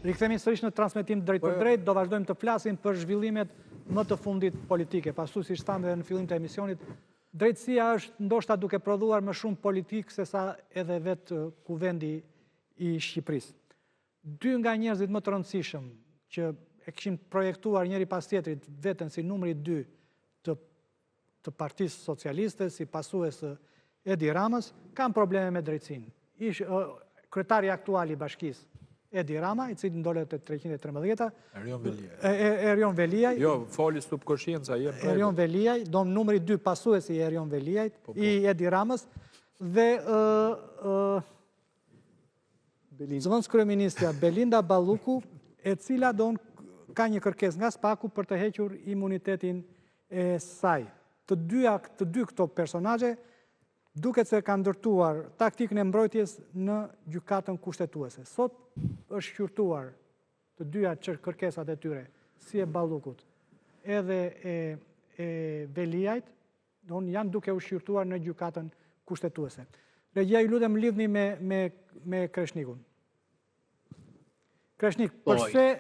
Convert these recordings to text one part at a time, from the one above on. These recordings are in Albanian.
Rikthehemi sërish në transmetim drejt për drejt, do vazhdojmë të flasim për zhvillimet më të fundit politike. Pasu si thamë edhe në fillim të emisionit, drejtësia është ndoshta duke prodhuar më shumë politik se sa edhe vetë kuvendi i Shqipërisë. Dy nga njerëzit më të rëndësishëm që e kishin projektuar njëri pas tjetrit veten si numri 2 të Partisë Socialiste, si pasues Edi Ramës, kanë probleme me drejtësinë. Kryetari aktual i bashkisë, Edi Rama, i cili ndolet te 313. Erion Veliaj. Jo, foli stup koshienca. Erion Veliaj, do numri 2 pasuesi i Erion Veliajt, i Edi Ramës, dhe zëvendës kryeministja Belinda Balluku, e cila ka një kërkesë nga SPAK-u për të hequr imunitetin e saj. Të dy këto personazhe duket se kanë ndërtuar taktikën e mbrojtjes në gjykatën kushtetuese. Sot është shqyrtuar të dyja kërkesat e tyre, si e Ballukut, edhe e Veliajt, janë duke u shqyrtuar në gjykatën kushtetuese. Regjia, ju lutem lidhni me Kreshnikun. Kreshnik, përse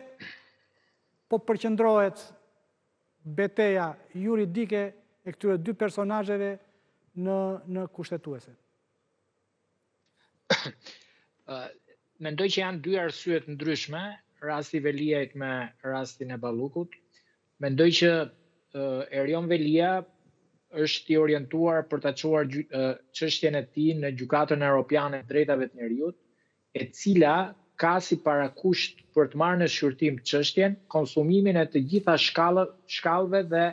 po përqendrohet betejë juridike e këtyre dy personazheve në kushtetuese? Mendoj që janë dy arsye të ndryshme, rasti Veliajt me rastin e Ballukut. Mendoj që Erion Velia është i orientuar për ta çuar çështjen e tij në Gjykatën Evropiane të Drejtave të Njerëzit, e cila ka si parakusht për të marrë në shqyrtim çështjen konsumimin e të gjitha shkallëve dhe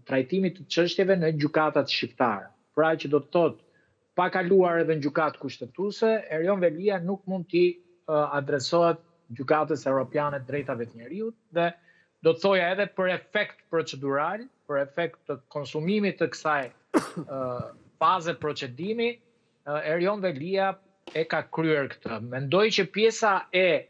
trajtimit të çështjeve në gjykatat shqiptare. Pra që do të thotë, pa kaluar edhe në gjykatë kushtetuese, Erion Velia nuk mund t'i adresohet gjykatës Evropiane të Drejtave të Njerëzit dhe do të thoja edhe për efekt procedural, për efekt të konsumimit të kësaj faze procedimi, Erion Velia e ka kryer këtë. Mendoj që pjesa e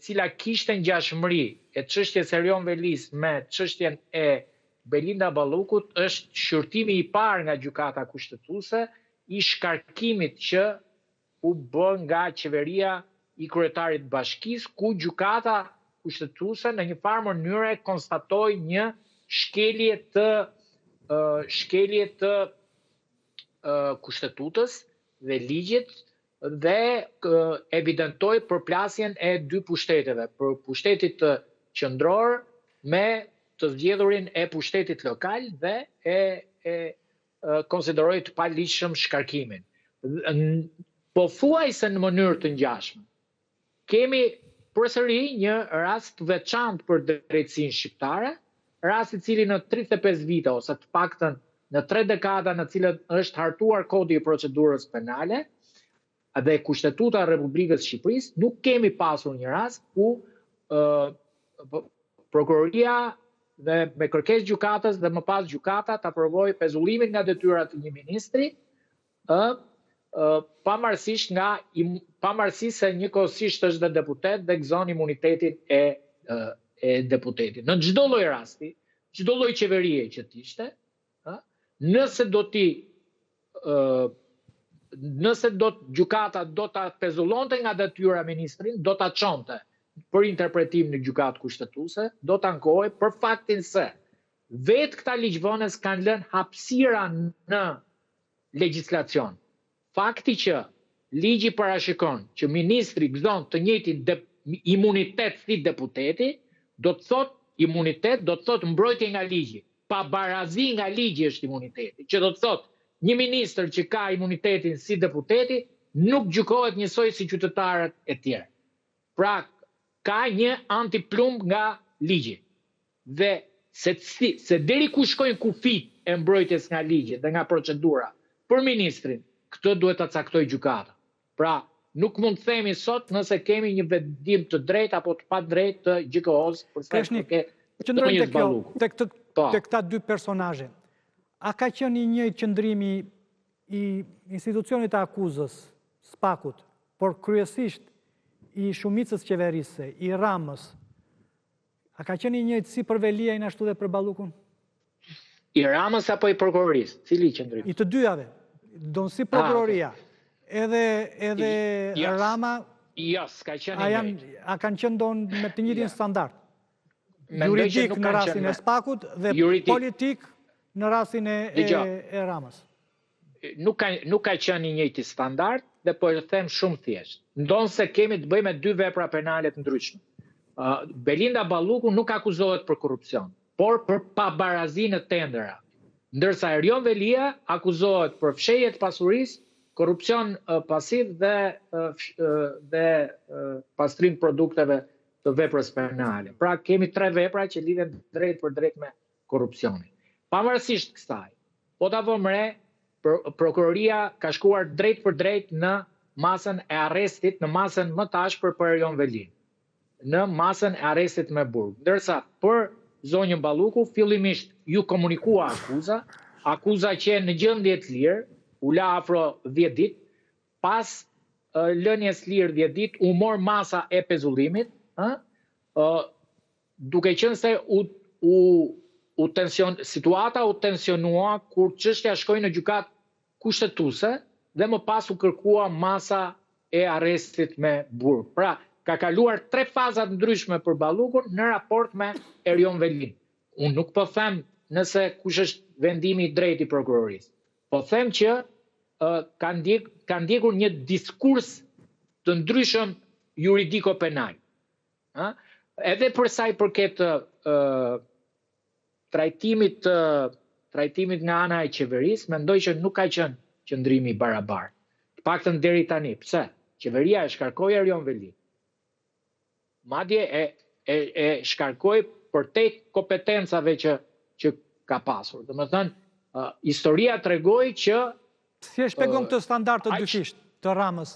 cila kishte ngjashmëri e çështjes Erion Velis me çështjen e Belinda Ballukut është shqyrtimi i parë nga gjykata kushtetuese i shkarkimit që u bë nga qeveria i kryetarit bashkisë, ku gjykata kushtetuese në një farë mënyrë konstatoi një shkelje të kushtetutës dhe ligjit dhe evidentoi përplasjen e dy pushteteve, për pushtetit të qendror me të zgjedhurin e pushtetit lokal dhe konsideroi të paligjshëm shkarkimin. Po thuajse në mënyrë të ngjashme, kemi përsëri një rast veçantë për drejtësinë shqiptare, rast i cili në 35 vite ose të paktën në 3 dekada në cilët është hartuar kodi i procedurës penale dhe Kushtetuta e Republikës Shqipërisë, nuk kemi pasur një rast ku prokuroria dhe me kërkesë gjykatës dhe më pas gjykata ta aprovoi pezullimin nga detyrat të një ministri, pavarësisht se njëkohësisht është dhe deputet dhe gëzon imunitetin e deputetit. Në çdo lloj rasti, çdo lloj qeverie që t'ishte, nëse gjykata do ta pezullonte nga detyra ministrin, do ta çonte për interpretim në gjykatë kushtetuese, do të ankohej për faktin se vetë këta ligjvënës kanë lënë hapësira në legjislacion. Fakti që ligji parashikon që ministri gëzon të njëjtin imunitet si deputeti, do të thotë imunitet, do të thotë mbrojtje nga ligji. Pa barazi nga ligji është imuniteti, që do të thotë një ministër që ka imunitetin si deputeti nuk gjykohet njësoj si qytetarët e tjerë. Pra, ka një antiplumb nga ligji. Dhe se deri ku shkojnë kufit e mbrojtjes nga ligji dhe nga procedura për ministrin, këtë duhet ta caktoj gjykata. Pra, nuk mund të themi sot nëse kemi një vendim të drejtë apo të padrejtë të GKO-s për sa i përket ndonjë Ballukut. Te këta dy personazhe, a ka qenë i njëjtë qëndrimi i institucionit të akuzës, SPAK-ut, por kryesisht i shumicës qeverisë, i Ramës, a ka qenë i njëjtë si për Veliajin ashtu dhe për Ballukun? I Ramës apo i prokurorisë? Cili qëndrim? I të dyjave. Donë si prokuroria. Edhe Rama Jo, s'ka qenë i njëjtë. A kanë qenë donë me të njëjtin standard? Mendoj që Juridik nuk në kanë rastin qenë e Spakut dhe politik në rastin e Ramës. Nuk ka qenë i njëjti standard dhe po e them shumë thjesht. Ndonë se kemi të bëjmë me dy vepra penale të ndryshme. Belinda Balluku nuk akuzohet për korrupsion, por për pabarazi në tendera. Ndërsa Erion Velia akuzohet për fshehje të pasurisë, korrupsion pasiv dhe pastrim produkteve të veprës penale. Pra kemi 3 vepra që lidhen drejt për drejt me korrupsionin. Pavarësisht kësaj, po ta vëmë re, prokuroria ka shkuar drejt për drejt në masën e arrestit, në masën më të ashpër për Erion Velin, në masën e arrestit me burg. Ndërsa për zonjën Balluku, fillimisht ju komunikua akuza që në gjendje të lirë, u la afro 10 ditë, pas lënies lirë 10 ditë, u mor masa e pezullimit, duke qenë se situata u tensionua kur çështja shkoi në gjykatë kushtetuese dhe më pas u kërkua masa e arrestit me burg. Pra, ka kaluar 3 faza të ndryshme për Ballukun në raport me Erion Velin. Unë nuk po them nëse kush është vendimi i drejtë i prokurorisë. Po them që ka ndjekur një diskurs të ndryshëm juridiko-penal. Edhe për sa i përket trajtimit nga ana e qeverisë, mendoj që nuk ka qenë qëndrimi i barabartë. Të paktën deri tani. Pse? Qeveria e shkarkoi Erion Velin. Madje e shkarkoi për te kompetencave që ka pasur. Domethënë, historia tregoi që si e shpjegon këtë standard të dyfisht të Ramës?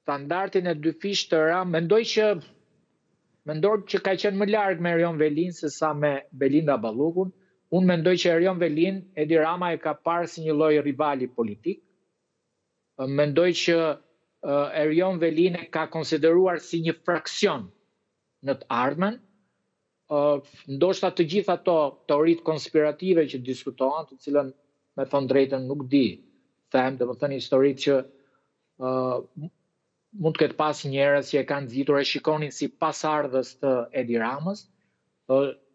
Standardin e dyfisht të Ramës, mendoj që ka qenë më larg me Erion Velin se sa me Belinda Ballukun. Unë mendoj që Erion Velin, Edi Rama e ka parë si një lloj rivali politik. Mendoj që Erion Velin e ka konsideruar si një fraksion në të ardhmen. Ndoshta të gjitha ato teoritë konspirative që diskutohen, të cilën me thënë drejtën nuk di, them, domethënë historitë që mund të ketë pas njerëz që e kanë nxitur e shikonin si pasardhës të Edi Ramës.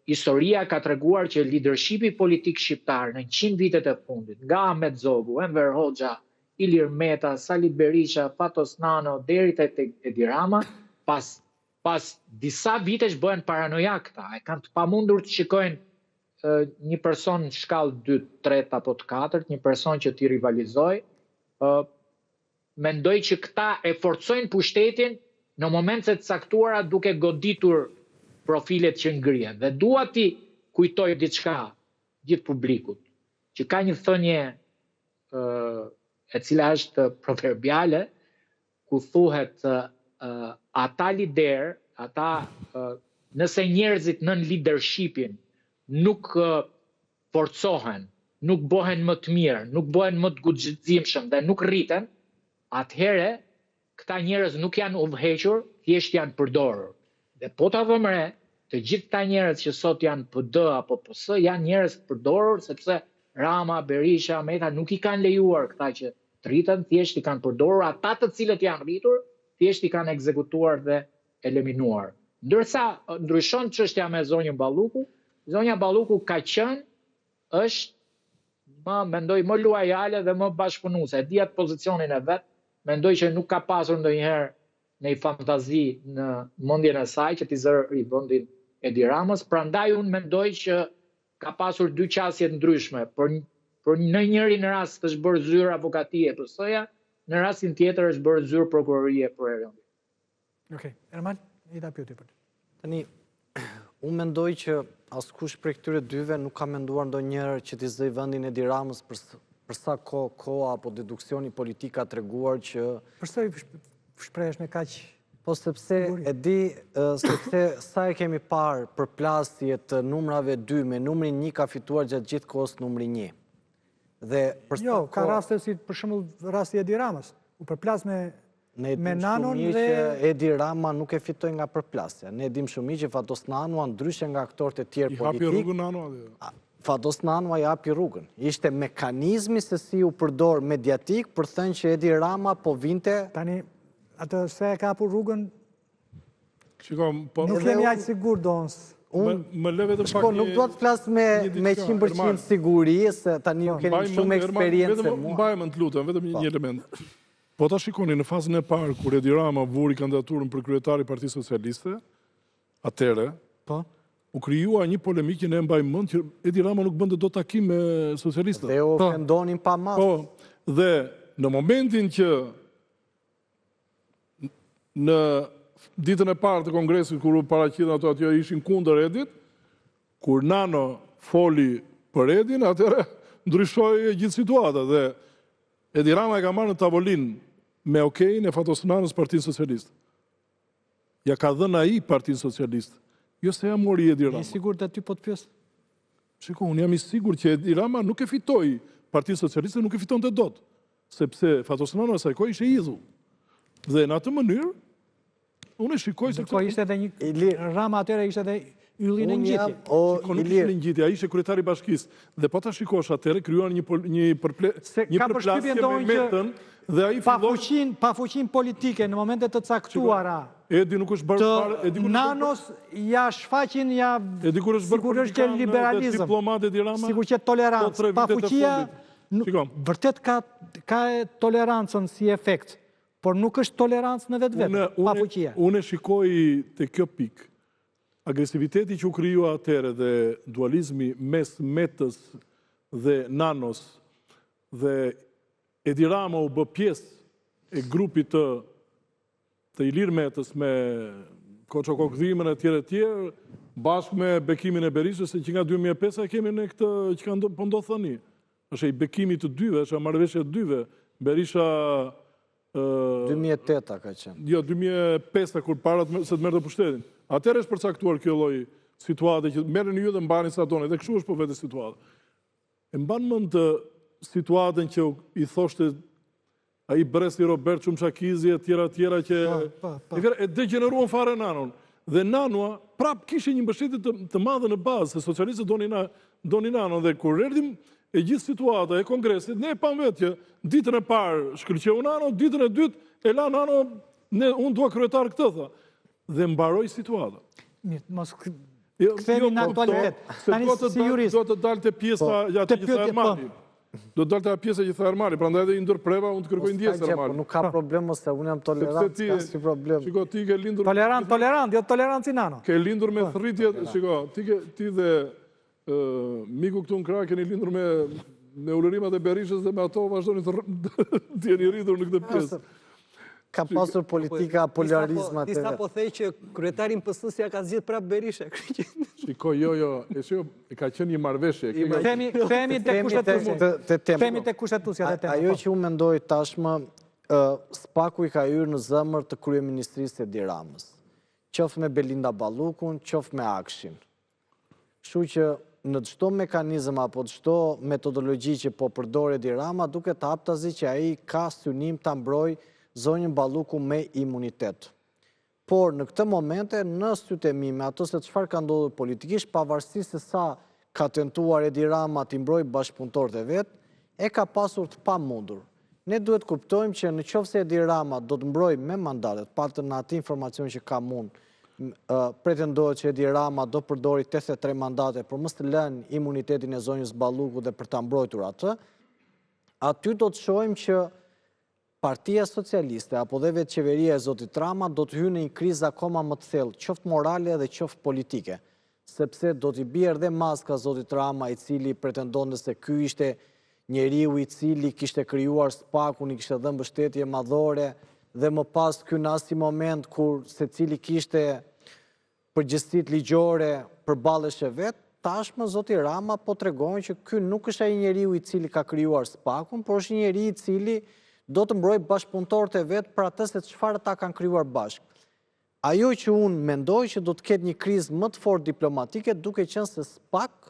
Historia ka treguar që leadershipi politik shqiptar në 100 vitet e fundit, nga Ahmet Zogu, Enver Hoxha, Ilir Meta, Sali Berisha, Fatos Nano, deri te Edi Rama, pas disa vitesh bëhen paranojak këta. E kanë të pamundur të shikojnë një person në shkallë 2, 3 apo të 4, një person që t'i rivalizoj. Mendoj që këta e forcojnë pushtetin në momente të caktuara duke goditur profilet që ngrihen. Dhe dua ti kujtoj diçka gjithë publikut, që ka një thënie e cila është proverbiale, ku thuhet ata lider, nëse njerëzit nën leadershipin nuk forcohen, nuk bëhen më të mirë, nuk bëhen më të guximshëm dhe nuk rriten, atëhere këta njerëz nuk janë udhëhequr, thjesht janë përdorur. Dhe po ta vëmë re, të gjithë këta njerëz që sot janë PD apo PS janë njerëz të përdorur sepse Rama, Berisha, Meta nuk i kanë lejuar këta që të rriten, thjesht i kanë përdorur ata të cilët janë rritur, thjesht i kanë ekzekutuar dhe eliminuar. Ndërsa ndryshon çështja me zonjën Balluku, zonja Balluku ka qenë, është mendoj më luajale dhe më bashkëpunuese. E di atë pozicionin e vet, mendoj që nuk ka pasur ndonjëherë në i fantazi në mendjen e saj që t'i zëri vendin Edi Ramës, prandaj unë mendoj që ka pasur 2 qasje të ndryshme. Për në njërin rast është bërë zyrë avokatie për PS-ja, në rastin tjetër është bërë zyrë prokurorie për Erion. Okej, Ermal, i ta pyetje për ty. Tani, unë mendoj që askush prej këtyre dyve nuk ka menduar ndonjëherë që t'i zëj vendin Edi Ramës për sa koha apo deduksioni politik ka treguar që Përse shprehesh me kaq? Po sepse e di, sepse sa e kemi parë për plasje të numrave 2 me numrin 1 ka fituar gjatë gjithë kohës numri 1. Dhe Jo, ka raste si për shembull rasti Edi Ramës. U përplas me Nanon dhe Edi Rama nuk e fitoi nga përplasja. Ne dim shumë që Fatos Nano ndryshe nga aktorët e tjerë politik. I hapi rrugën Nano. Fatos Nanua japi rrugën. Ishte mekanizmi se si u përdor mediatik për thënë që Edi Rama po vinte... Tani, atë se e ka hapur rrugën, nuk Edhe jemi aq sigur dons. Më le vetëm pak Shko, nuk do të flas me 100% siguri, se tani ju keni shumë eksperiencë se mua. Mbajmë të lutem, vetëm një element. Po ta shikoni në fazën e parë, kur Edi Rama vuri kandidaturën për kryetari i Partisë Socialiste, atëre, u krijua një polemikë, ne mbajmë mend që Edi Rama nuk bënte dot takim me socialistët. Dhe ofendonin pa masë. Po, dhe në momentin që në ditën e parë të kongresit, kur u paraqiten ato atje ishin kundër Edit, kur Nano foli për Edin, atëherë ndryshoi gjithë situata dhe Edi Rama e ka marrë në tavolinë me okejin e Fatos Nanës Partinë Socialiste. Ja ka dhënë ai Partinë Socialiste. Jo se ja mori Edi Rama. Je sigurt të ty po të pyes? Shiko, unë jam i sigurt që Edi Rama nuk e fitoi Partinë Socialiste, nuk e fitonte dot, sepse Fatos Nano asaj kohë ishte idhull. Dhe në atë mënyrë unë e shikoj se... Ndërkohë ishte edhe një... Rama atëre ishte edhe ylli në ngjitje. Nuk ishte në ngjitje, ai ishte kryetari i bashkisë. Dhe po ta shikosh atëre krijuan një përplasje me Metën dhe ai filloi pa fuqinë politike në momente të caktuara. Edi nuk është bërë Nanos ja shfaqin ja sigurisht që liberalizëm. Diplomat Edi Rama. Sigurisht që tolerancë, pa fuqia vërtet ka tolerancën si efekt. Por nuk është tolerancë në vetë, pa fuqia. Unë e shikoj të kjo pikë. Agresiviteti që u krijua atëre dhe dualizmi mes Metës dhe Nanos dhe Edi Rama u bë pjesë e grupit të Ilir Metës me Koço Kokdhimën e tjerë, bashkë me bekimin e Berishës, që nga 2005 kemi në këtë që ka po ndodhë thëni. është i bekimit të dyve, është marrëveshje të dyve. Berisha 2008 ka qenë. Jo, 2005 kur parat se të merrte pushtetin. Atëherë është përcaktuar kjo lloj situate që merren ju dhe mbani sa doni, dhe kështu është po vetë situata. E mban mend situatën që i thoshte ai Bresti Robert Çumçakizi e tjera që e degeneruan fare Nanon. Dhe Nanua prap kishte një mbështetje të madhe në bazë, se socialistët donin Nanon, dhe kur erdhim e gjithë situata e kongresit, ne e pam vetë që ditën e parë shkëlqeu Nano, ditën e dytë e la Nano, unë dua kryetar këtë, tha. Dhe mbaroi situata. Mos kthehemi në aktualitet. Tani si jurist do të dalte pjesa atë që tha Ermani. Do të dalte pjesa që tha Ermani, prandaj edhe i ndërpreva unë të kërkoj ndjesë Ermani. Nuk ka problem ose unë jam tolerant, ka si problem. Shiko, ti ke lindur tolerant, jo tolerancë Nano. Ke lindur me thritje, shiko, ti dhe miku këtu në krah keni lindur me ulërimat e Berishës dhe me ato vazhdoni të jeni rritur në këtë pjesë. Ka pasur politika polarizma të Disa po thej që kryetarin PS-s ja ka zgjidh prap Berisha. Shiko, jo, e ka qenë një marrëveshje. Kthehemi tek kushtetuesja. Kthehemi tek kushtetuesja te tema. Ajo që unë mendoj tashmë, Spaku i ka hyrë në zemër të kryeministrisë Edi Ramës. Qoftë me Belinda Ballukun, qoftë me Akshin. Kështu që në çdo mekanizëm apo çdo metodologji që po përdor Edi Rama, duket haptazi që ai ka synim ta mbrojë zonjën Balluku me imunitet. Por në këtë momente, në sytë e mi, me ato se çfarë ka ndodhur politikisht, pavarësisht se sa ka tentuar Edi Rama të mbrojë bashkëpunëtorët e vet, e ka pasur të pamundur. Ne duhet kuptojmë që në qoftë se Edi Rama do të mbrojë me mandatet, patën në atë informacion që ka mund, pretendohet që Edi Rama do përdori 83 mandate për mos të lënë imunitetin e zonjës Balluku dhe për ta mbrojtur atë, aty do të shohim që Partia Socialiste apo dhe vetë qeveria e Zotit Rama do të hyjë në një krizë akoma më të thellë, qoftë morale dhe qoftë politike, sepse do t'i bjerë dhe maska Zotit Rama, i cili pretendonte se ky ishte njeriu i cili kishte krijuar Spakun, i kishte dhënë mbështetje madhore, dhe më pas ky në asnjë moment kur secili kishte përgjegjësitë ligjore përballeshe vet, tashmë Zoti Rama po tregon që ky nuk është ai njeriu i cili ka krijuar Spakun, por është një njeri i cili do të mbrojë bashkëpunëtorët e vet për atë se çfarë ata kanë krijuar bashkë. Ajo që unë mendoj që do të ketë një krizë më të fortë diplomatike, duke qenë se SPAK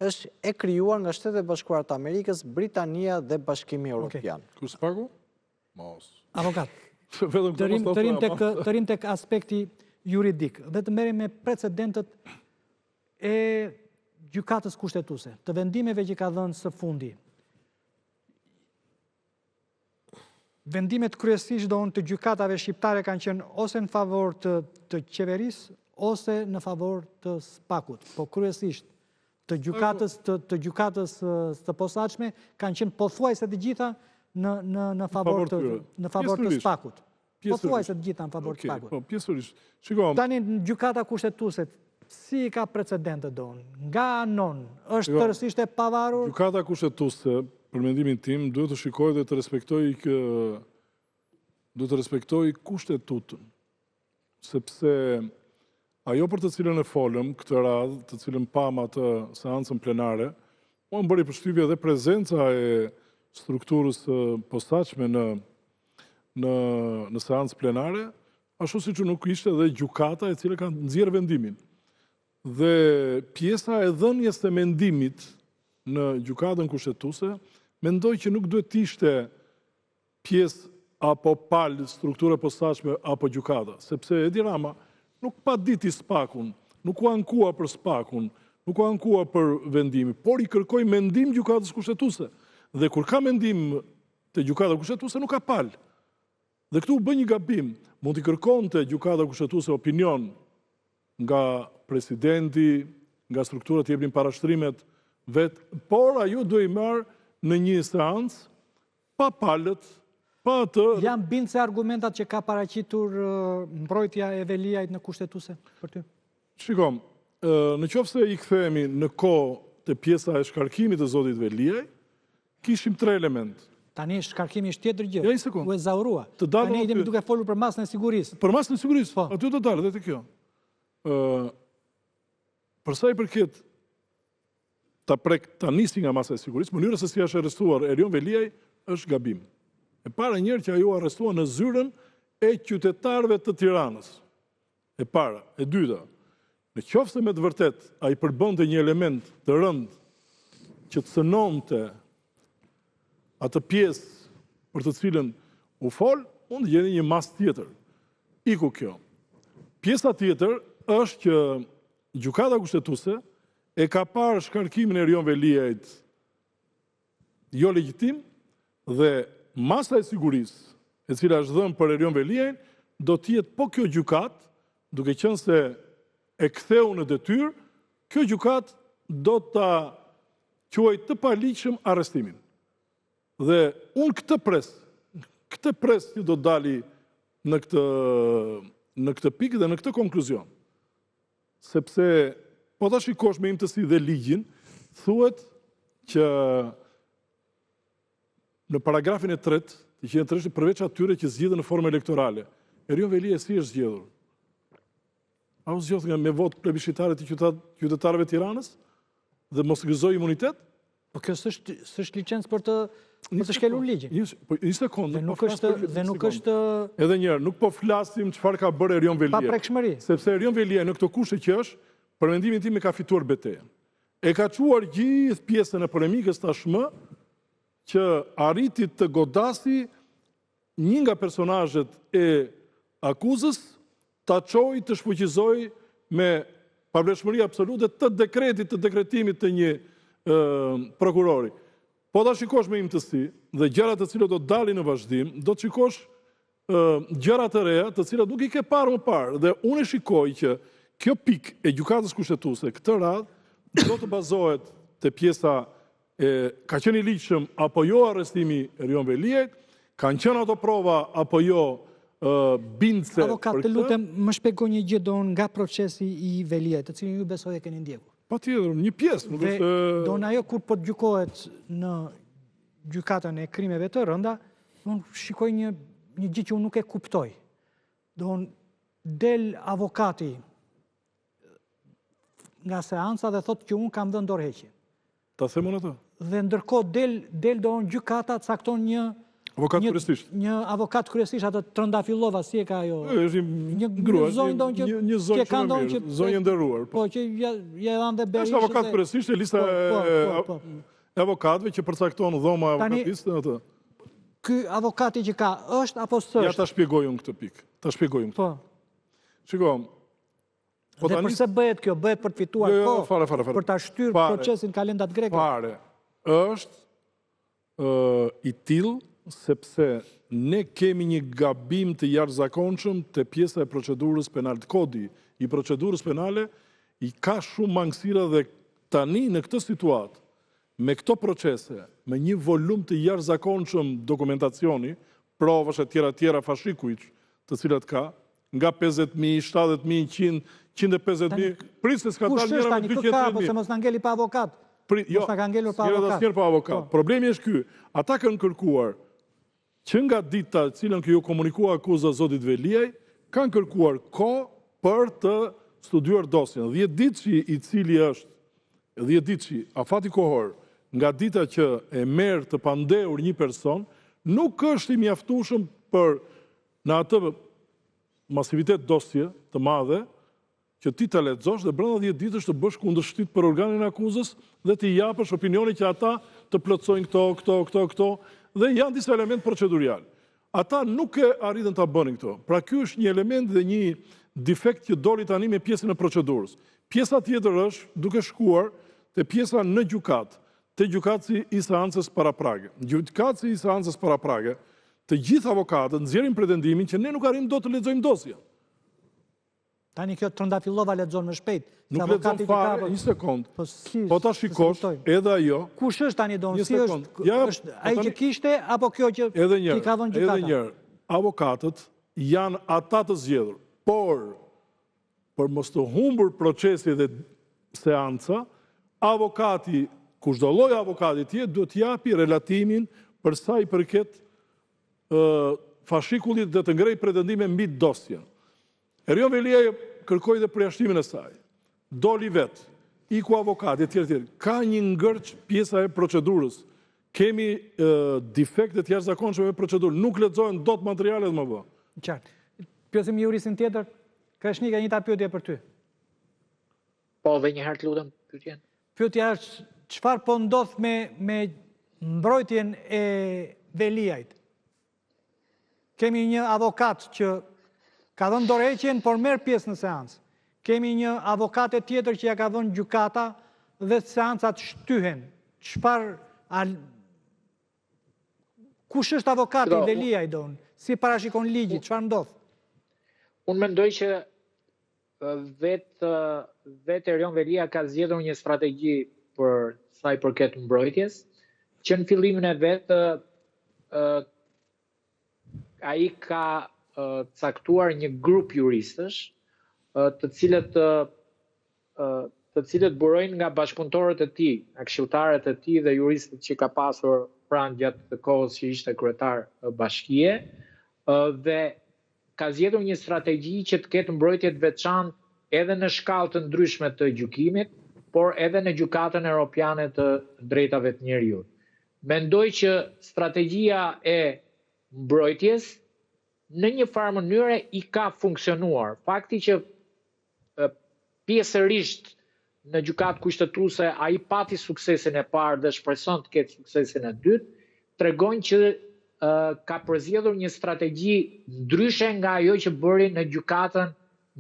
është e krijuar nga Shtetet e Bashkuara të Amerikës, Britania dhe Bashkimi Evropian. Ku SPAK-u? Mos. Avokat. Të rim tek aspekti juridik dhe të merrem me precedentët e gjykatës kushtetuese, të vendimeve që ka dhënë së fundi, vendimet kryesisht të gjykatave shqiptare kanë qenë ose në favor të qeverisë, ose në favor të SPAK-ut. Po kryesisht të gjykatës të posaçme kanë qenë pothuajse të gjitha në favor të SPAK-ut. Pothuajse të gjitha në favor të SPAK-ut. Po, pjesërisht. Shikoj. Tani në gjykata kushtetuese si ka precedente nga anon, është tërësisht e pavarur? Gjykata kushtetuese, për mendimin tim, duhet të shikoj dhe të respektoj kushtetutën. Sepse ajo për të cilën e folëm, këtë radhë, të cilën pam atë seancën plenare, më bëri përshtypje dhe prezenca e strukturës posaçme në seancë plenare, ashtu si që nuk ishte dhe gjykata e cilë kanë nxjerrë vendimin. Dhe pjesa e dhënjes të mendimit në gjykatën kushtetuese, mendoj që nuk duhet ishte pjesë apo palë strukturë posaçme apo gjykata, sepse Edi Rama nuk pa diti SPAK-un, nuk u ankua për SPAK-un, nuk u ankua për vendimi, por i kërkoi mendim gjykatës kushtetuese. Dhe kur ka mendim të gjykata kushtetuese, nuk ka palë. Dhe këtu u bë një gabim, mund t'i kërkonte gjykata kushtetuese opinion nga presidenti, nga strukturat i jepnin parashtrimet vetë, por ajo do i marë në një seancë pa palët, pa atë... Jam bind se argumentat që ka paraqitur mbrojtja e Veliajt në kushtetuese për ty? Shikom, në qoftë se i kthehemi në kohë të pjesa e shkarkimit të zotit Veliaj, kishim 3 elementë. Tani shkarkimi është tjetër gjë. Ja, një sekundë. U e zaurua. Tani jemi duke folur për masën e sigurisë. Për masën e sigurisë? Po. Aty do të dalë, dhe të kjo. Përsa i përket ta nisi nga masa e sigurisë, mënyra se si është arrestuar Erion Veliaj është gabim. E para njërë që ajo arrestua në zyrën e qytetarëve të Tiranës. E para. E dyta, në qoftë se me të vërtet a i përbënte një element të rënd që të cënonte atë pjesë për të cilën u fol, unë gjeni një mas tjetër. Iku kjo. Pjesa tjetër është që gjykata kushtetuese e ka parë shkarkimin e Erion Veliajt jo legjitim dhe masa e sigurisë e cila është dhënë për Erion Veliajin do t'jetë po kjo gjykat, duke qenë se e ktheu në detyrë, kjo gjykat do ta quajë të paligjshëm arrestimin. Dhe unë këtë pres që do dali në këtë pikë dhe në këtë konkluzion. Sepse, po ta shikosh me imtësi dhe ligjin, thuhet që në paragrafin e 3, përveç atyre që zgjidhen në formë elektorale, Erion Veliaj si është zgjedhur? A u zgjedhur me votë plebiscitare të qytetarëve të Tiranës dhe mos gëzoi imunitet? Po kjo s'është licencë për të shkelur ligjin. Një sekundë. Dhe nuk është... Edhe njërë, nuk po flasim çfarë ka bërë Erion Veliaj. Pa prekshmëri. Sepse Erion Veliaj në këto kushte që është, për mendimin tim e ka fituar betejën. E ka quar gjithë pjesën e polemikës tashmë që arriti të godasi një nga personazhet e akuzës ta çojë të shfuqizoj me pavlefshmëri absolute të dekretimit të një prokurori. Po ta shikosh me imtësi dhe gjërat të cilat do të dalin në vazhdim, do të shikosh gjëra të reja të cilat nuk i ke parë më parë. Dhe unë e shikoj që kjo pikë e gjykatës kushtetuese këtë radhë do të bazohet te pjesa ka qenë i ligjshëm apo jo arrestimi Erion Veliajt, kanë qenë ato prova apo jo bindse. Avokat, të lutem, më shpjegoj një gjë nga procesi i Veliajt, të cilin ju besoj e keni ndjekur. Patjetër, një pjesë. Dhe ajo kur po të gjykohet në gjykatën e krimeve të rënda, unë shikoj një gjë që unë nuk e kuptoj. Del avokati nga seanca dhe thot që unë kam dhënë dorëheqje. Ta themon atë? Dhe ndërkohë del gjykata cakton një avokat kryesisht. Një avokat kryesisht, atë Trëndafillova, si e ka ajo? Një grua, një zonjë që më mirë, zonjë ndëruar. Po, që ja dhanë dhe Berishë. Është avokat kryesisht e lista e avokatëve që përcakton dhoma e avokatisë atë. Ky avokati që ka është apo s'është? Ja ta shpjegoj unë këtë pikë. Ta shpjegoj unë këtë. Po. Shiko, Dhe përse bëhet kjo? Bëhet për të fituar kohë, për ta shtyrë procesin kalendat greke? Fare, është i tillë sepse ne kemi një gabim të jashtëzakonshëm te pjesa e procedurës penale. Kodi i procedurës penale i ka shumë mangësira dhe tani në këtë situatë, me këto procese, me një volum të jashtëzakonshëm dokumentacioni, provash e tjera fashikuj të cilat ka, nga 50.000, 70.000, 150.000, prisë s'ka dalë njëra me 200.000. Kush është tani këtë ka, se mos na ngeli pa avokat? Mos na ka ngelur pa avokat. Problemi është ky, ata kanë kërkuar që nga dita cilën kjo komunikua akuza zotit Veliaj, kanë kërkuar kohë për të studiuar dosjen. 10 ditë i cili është, 10 ditë afati kohor, nga dita që e merr të pandehur një person, nuk është i mjaftueshëm për në atë masivitet dosje të madhe, që ti të lexosh dhe brenda 10 ditësh të bësh kundërshtit për organin e akuzës dhe ti japësh opinione që ata të plotësojnë këto, dhe janë disa element procedurial. Ata nuk e arritën ta bënin këto. Pra ky është një element dhe një defekt që doli tani me pjesën e procedurës. Pjesa tjetër është duke shkuar te pjesa në gjykat, te gjykatësi i seancës paraprage. Gjykatësi i seancës paraprage, të gjithë avokatët nxjerrin pretendimin që ne nuk arrim dot të lexojmë dosjen. Tani kjo Trëndafillova lexon më shpejt. Nuk lexon fare, një sekond. Po ta shikosh, edhe ajo. Kush është tani donë? Si është ai që kishte apo kjo që i ka dhënë gjykata? Edhe një herë, avokatët janë ata të zgjedhur, por për mos të humbur procesi dhe seanca, avokati, kushdo lloj avokati tjetër, duhet japi relatimin për sa i përket fashikullit dhe të ngrej pretendime mbi dosjen. Erion Veliaj kërkoi dhe përjashtimin e saj. Doli vet, iku avokati, etj. Ka një ngërç pjesa e procedurës. Kemi defektet jashtëzakonshme me procedurën. Nuk lexohen dot materialet më vonë. Qartë. Pyesim një juristin tjetër. Kreshnika, një ta pyetje për ty. Po, dhe një herë të lutem pyetjen. Pyetja është çfarë po ndodh me mbrojtjen e Veliajt? Kemi një avokat që ka dhënë dorëheqjen, por merr pjesë në seancë. Kemi një avokate tjetër që ja ka dhënë gjykata dhe seancat shtyhen. Kush është avokati i Veliaj don? Si parashikon ligji? Çfarë ndodh? Unë mendoj që vetë Erion Velia ka zgjedhur një strategji për sa i përket mbrojtjes, që në fillimin e vet ai ka caktuar një grup juristësh, të cilët burojnë nga bashkëpunëtorët e tij, nga këshilltarët e tij dhe juristët që ka pasur pranë gjatë të kohës që ishte kryetar bashkie, dhe ka zgjedhur një strategji që të ketë mbrojtje të veçantë edhe në shkallë të ndryshme të gjykimit, por edhe në gjykatën europiane të drejtave të njerëzit. Mendoj që strategjia e mbrojtjes në një farë mënyre i ka funksionuar. Fakti që pjesërisht në gjykatë kushtetuese ai pati suksesin e parë dhe shpreson të ketë suksesin e dytë, tregon që ka përzgjedhur një strategji ndryshe nga ajo që bëri në gjykatën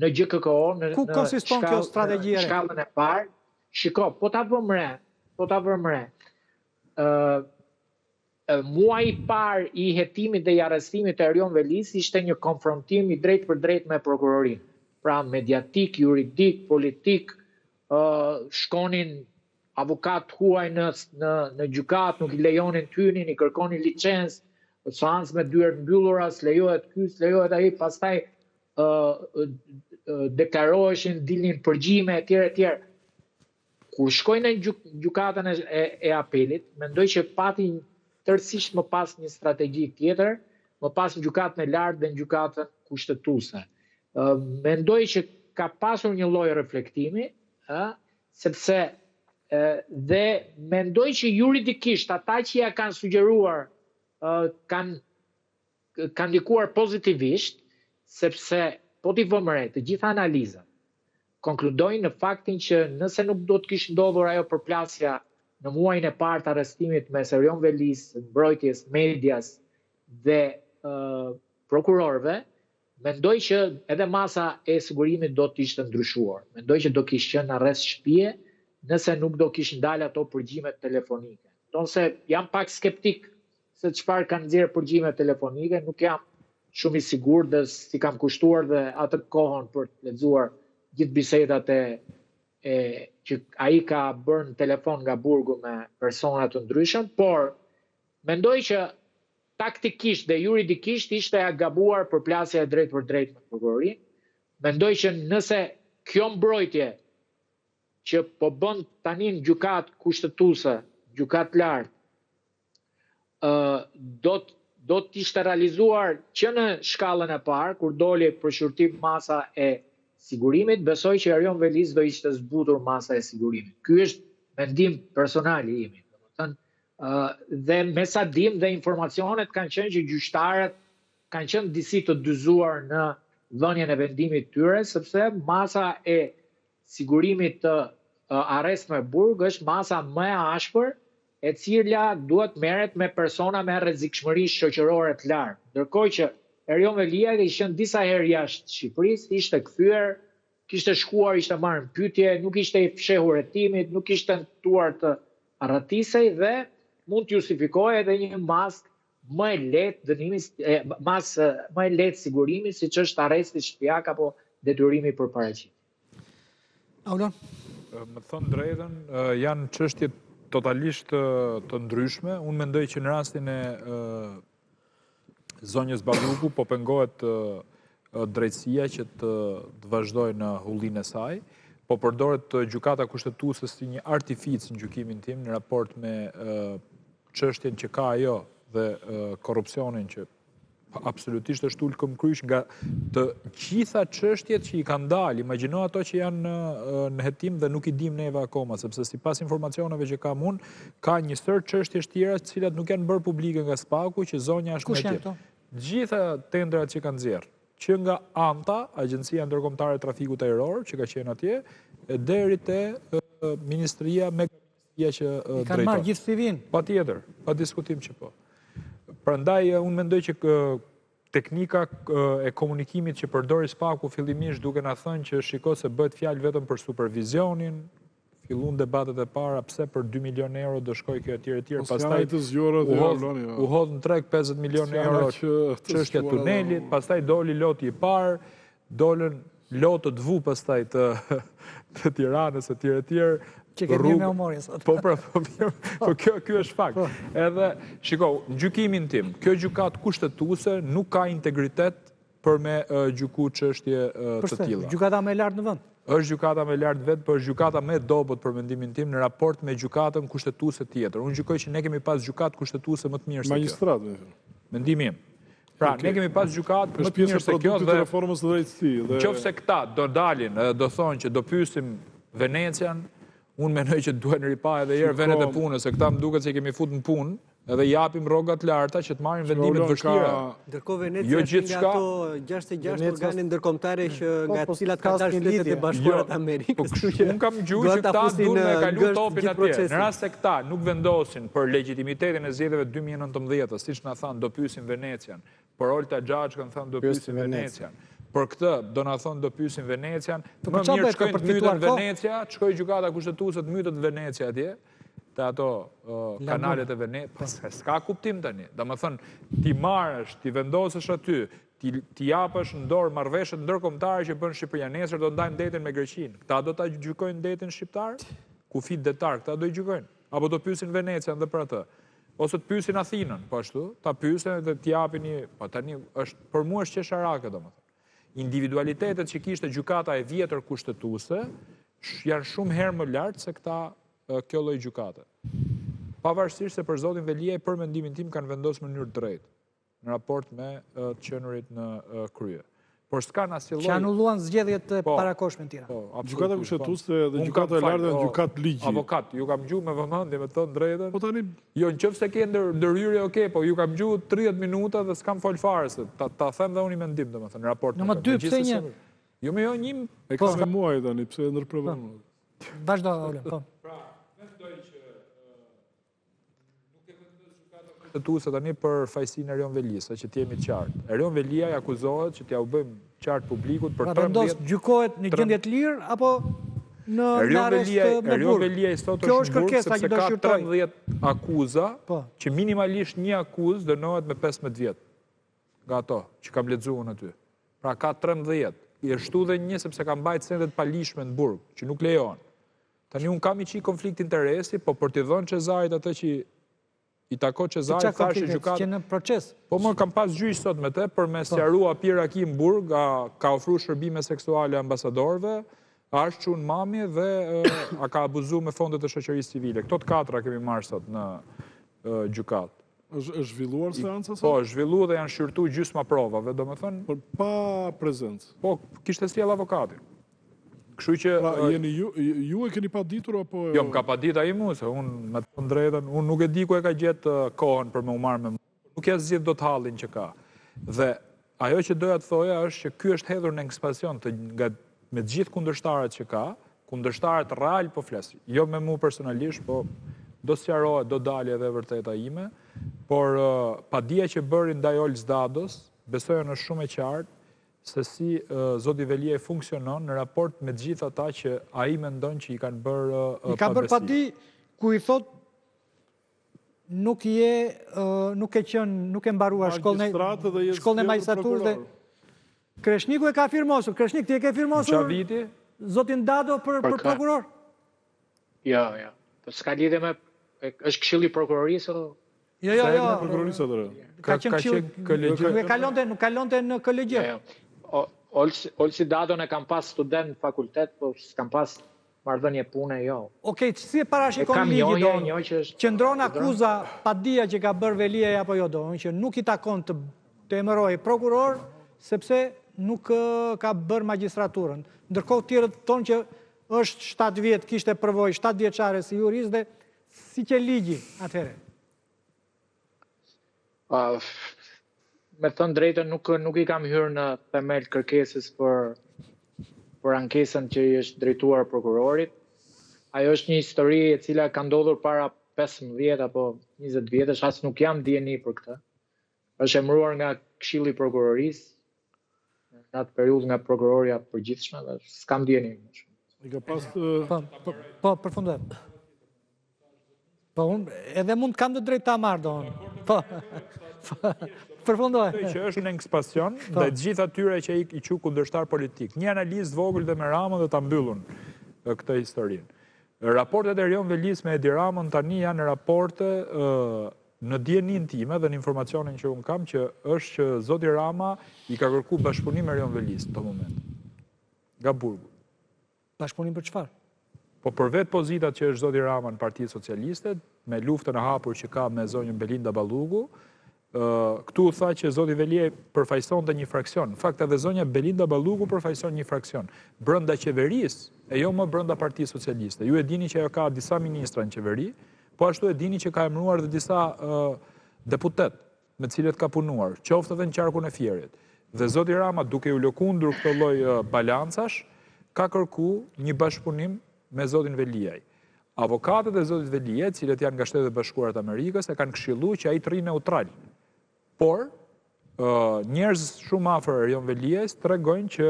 në GKKO, ku konsiston kjo strategji e re? Shkallën e parë. Shiko, po ta vëmë re. Muaji i parë i hetimit dhe i arrestimit të Erion Velis ishte një konfrontim i drejt për drejt me prokurorinë. Pra mediatik, juridik, politik, shkonin avokat huaj në gjykat, nuk i lejonin të hynin, i kërkonin licencë, seancë me dyert mbyllura, s'lejohet ky, s'lejohet ai, pastaj deklaroheshin, dilnin përgjime, etj. Kur shkojnë në gjykatën e apelit, mendoj që pati tërësisht më pas një strategji tjetër, më pas në gjykatën e lartë dhe në gjykatën kushtetuese. Mendoj që ka pasur një lloj reflektimi, sepse dhe mendoj që juridikisht ata që ja kanë sugjeruar kanë ndikuar pozitivisht, sepse po t'i vëmë re të gjitha analizat konkludojnë në faktin që nëse nuk do të kishte ndodhur ajo përplasja në muajin e parë të arrestimit mes Erion Velis, mbrojtjes, medias dhe prokurorëve, Mendoj që edhe masa e sigurimit do të ishte ndryshuar. Mendoj që do kishte qenë arrest shtëpie nëse nuk do kishin dalë ato përgjimet telefonike. Donse jam pak skeptik se çfarë kanë nxjerrë përgjime telefonike, nuk jam shumë i sigurt dhe si kam kushtuar dhe atë kohën për të lexuar gjithë bisedat që ai ka bërë në telefon nga burgu me persona të ndryshëm, por mendoj që taktikisht dhe juridikisht ishte e gabuar përplasja e drejt për drejt me prokurorin. Mendoj që nëse kjo mbrojtje që po bën tani në gjykat kushtetuese, gjykat lartë, do të ishte realizuar që në shkallën e parë, kur doli për shurtim masa e sigurimit, besoj që Erion Veliz do ishte zbutur masa e sigurimit. Ky është mendim personal i imi. Dhe me sa dim dhe informacionet kanë qenë që gjyqtarët kanë qenë disi të dyzuar në dhënien e vendimit tyre, sepse masa e sigurimit të arrest me burg është masa më e ashpër, e cila duhet merret me persona me rrezikshmëri shoqërore të lartë. Ndërkohë që Erion Velia ka qenë disa herë jashtë Shqipërisë, ishte kthyer, kishte shkuar, ishte marrë në pyetje, nuk ishte i fshehur hetimit, nuk ishte tentuar të arratisej dhe mund të justifikohej edhe një mask më e lehtë dënimi, më e lehtë sigurimi, siç është arresti shtëpiak apo detyrimi për paraqitje. Aulon? Më thënë drejtën, janë çështje totalisht të ndryshme. Unë mendoj që në rastin e zonjës Balluku po pengohet drejtësia që të vazhdojë në hullinë e saj, po përdoret gjykata kushtetuese si një artific në gjykimin tim në raport me çështjen që ka ajo dhe korrupsionin që absolutisht është ulë këmbkryq nga të gjitha çështjet që i kanë dalë. Imagjino ato që janë në hetim dhe nuk i dim neve akoma, sepse sipas informacioneve që kam unë, ka një sër çështjesh tjera të cilat nuk janë bërë publike nga Spaku, që zonja është me tjetër. Gjitha tendrat që kanë nxjerrë, që nga ANTA, Agjencia Ndërkombëtare e Trafikut Ajror, që ka qenë atje, deri te Ministria me që i kanë marrë gjithë CV-n. Patjetër, pa diskutim që po. Prandaj, unë mendoj që teknika e komunikimit që përdori Spaku fillimisht duke na thënë që shiko se bëhet fjalë vetëm për supervizionin, fillun debatet e para pse për 2 milion euro do shkoj kjo etj. Pastaj u hodh në treg 50 milion euro çështja tunelit, pastaj doli loti i parë, dolën lotët vu pastaj të Tiranës etj. Që ke mirë me humori sot. Po, kjo është fakt. Edhe, shiko, në gjykimin tim, kjo gjykat kushtetuese nuk ka integritet për me gjyku çështje të tilla. Gjykata më e lartë në vend? Është gjykata më e lartë vetë, por është gjykata më e dobët për mendimin tim në raport me gjykatën kushtetuese tjetër. Unë gjykoj që ne kemi pas gjykatë kushtetuese më të mirë se kjo. Magjistrat, mendimi im. Pra, ne kemi pas gjykatë më të mirë se kjo dhe reformës së drejtësisë. Nëse këta do dalin, do thonë që do pyesim Venecian, unë mendoj që duhet ripa edhe herë vendet e punës, se këta më duket se kemi fut në punë, edhe japim rrogat larta që të marrin vendime të vështira. Ndërkohë Venecia është nga ato 66 organe ndërkombëtare që nga të cilat ka dalë Shtetet e Bashkuara të Amerikës. Unë kam gjuhë që këta duhen me kalu topin atje. Në rast se këta nuk vendosin për legitimitetin e zgjedhjeve 2019, siç na thanë do pyesin Venecian, por Olta Xhaxh kanë thënë do pyesin Venecian. Për këtë, do na thonë do pyesin Venecian, më mirë shkojnë të mytët Venecia, shkoj gjykata kushtetuese të mytët Venecia atje, të ato kanalet e Venecia, s'ka kuptim tani. Domethënë, ti marrësh, ti vendosësh aty, ti japësh në dorë marrëveshjet ndërkombëtare që bën Shqipëria, nesër do ndajnë detin me Greqinë. Këta do ta gjykojnë detin shqiptar? Kufit detar, këta do i gjykojnë. Apo do pyesin Venecian dhe për atë. Ose të pyesin Athinën, po ashtu, ta pyesin dhe t'japin një, po tani është për mua është qesharake domethënë. Individualitetet që kishte gjykata e vjetër kushtetuese janë shumë herë më lartë se kjo lloj gjykate. Pavarësisht se për zotin Veliaj për mendimin tim kanë vendosur në mënyrë drejtë në raport me të qenurit në krye. Por s'kan asnjë lloj. Që anulluan zgjedhjet e parakoshme tjera. Gjykata kushtetuese dhe gjykata e lartë janë gjykat ligji. Avokat, ju kam gjuhë me vëmendje me thënë drejtën. Po tani jo, nëse ke ndërhyrje okay, po ju kam gjuhë 30 minuta dhe s'kam fol fare se ta them dhe unë i mendim domethënë raport. Në më dy pse një? Jo më jo një. E ka me muaj tani, pse ndërprovon. Vazhdo, Ole, po. Pra, mendoj që nuk e vendosur gjykata kushtetuese tani për fajsinë Erion Velisë, që t'jemi të qartë. Erion Velia i akuzohet që t'ja u bëjmë qartë publikut për 13... Vendos gjykohet në gjendje të lirë apo në arrest me burg? Erion Velia i sot është në burg sepse ka 13 akuza, që minimalisht një akuzë dënohet me 15 vjetë. Nga ato, që kam lexuar aty. Pra ka 13. I është dhe një sepse ka mbajtë sendet palishme në burg, që nuk lejon. Tani unë kam i qi konflikt interesi, po për t'i dhënë Çezarit atë që i tako Çezarit, thashë gjykatë. Që në proces. Po më kam pas gjyq sot me te, për me sqarua Pierre Hakim burg, ka ofru shërbime seksuale ambasadorëve, është qunë mami dhe a ka abuzu me fondet e shoqërisë civile. Këto të 4 kemi marrë sot në gjykatë. është zhvilluar seanca? Po, është zhvilluar dhe janë shqyrtu gjysma provave, do më thënë... Por pa prezencë? Po, kishte sjell avokatin. Kështu që... Ju e keni pa ditur, apo... Jo, më ka pa dit a i mu, se unë me të drejtën, unë nuk e di ku e ka gjetë kohën për me u marrë me mu. Nuk ja zgjidh do të hallin që ka. Dhe ajo që doja të thoja është që ky është hedhur në ekspansion me të gjithë kundërshtarët që ka, kundërshtarët real po flas. Jo me mu personalisht, po do sqarohet, do dalë edhe vërteta ime, por padia që bëri ndaj Olz Dados, besojë në shumë e qartë se si Zoti Veliaj funksionon në raport me të gjithë ata që ai mendon që i kanë bërë pabesi. I ka bërë padi ku i thot nuk e mbarua shkollën e magjistraturës dhe Kreshniku e ka firmosur. Kreshnik, ti e ke firmosur? Qa viti? Zotin Dado për prokuror? Jo. S'ka lidhe me... është këshilli prokurorisë? Jo. Ka qenë kolegje. Nuk kalonte në kolegje. Olsi Dado në kam pas student në fakultet, po s'kam pas marrëdhënie pune, jo. Okej, si e parashikon ligji do? Qëndron akuza padia që ka bërë Veliaj apo jo do, që nuk i takon të emëroj prokuror, sepse nuk ka bërë magjistraturën. Ndërkohë tjerët tonë që është 7 vjetë, kishte përvoj 7 vjeçare si jurist dhe si që ligji atëhere? Me thënë drejtën, nuk i kam hyrë në themel kërkesës për ankesën që i është drejtuar prokurorit. Ajo është një histori e cila ka ndodhur para 15 apo 20 vjetësh, as nuk jam dieni për këtë. Është emëruar nga Këshilli i Prokurorisë, në atë periudhë nga prokuroria përgjithshme, dhe s'kam dieni më shumë. I ka pas... Po, përfundet. Po, edhe mund kam të drejt ta marrë, do unë. Po, përfundoj. Që është në ekspansion dhe gjithë atyre që i që kundërshtar politik. Një analizë vogël dhe me Ramën dhe ta mbyllun këtë historinë. Raportet e Erion Velis me Edi Ramën tani janë raporte në dijenin time dhe në informacionin që unë kam që është që Zoti Rama i ka kërku bashkëpunim Erion Velis në të moment. Nga burgu. Bashkëpunim për çfarë? Po për vetë pozitat që është Zoti Rama në Partitë Socialiste, me luftën e hapur që ka me zonjën Belinda Ballugu, këtu tha që Zoti Veliaj përfaqëson të një fraksion. Në fakt edhe zonja Belinda Ballugu përfaqëson një fraksion. Brenda qeverisë, e jo më brenda Partisë Socialiste. Ju e dini që ajo ka disa ministra në qeveri, po ashtu e dini që ka emëruar dhe disa deputet me cilët ka punuar, qoftë edhe në qarkun e Fierit. Dhe Zoti Rama, duke u lëkundur këtë lloj balancash, ka kërku një bashkëpunim me Zotin Veliaj. Avokatët e Zotit Veliaj, cilët janë nga Shtetet Bashkuara të Amerikës, e kanë këshilluar që ai të rrijë neutral. Por njerëz shumë afër Erion Veliajs tregojnë që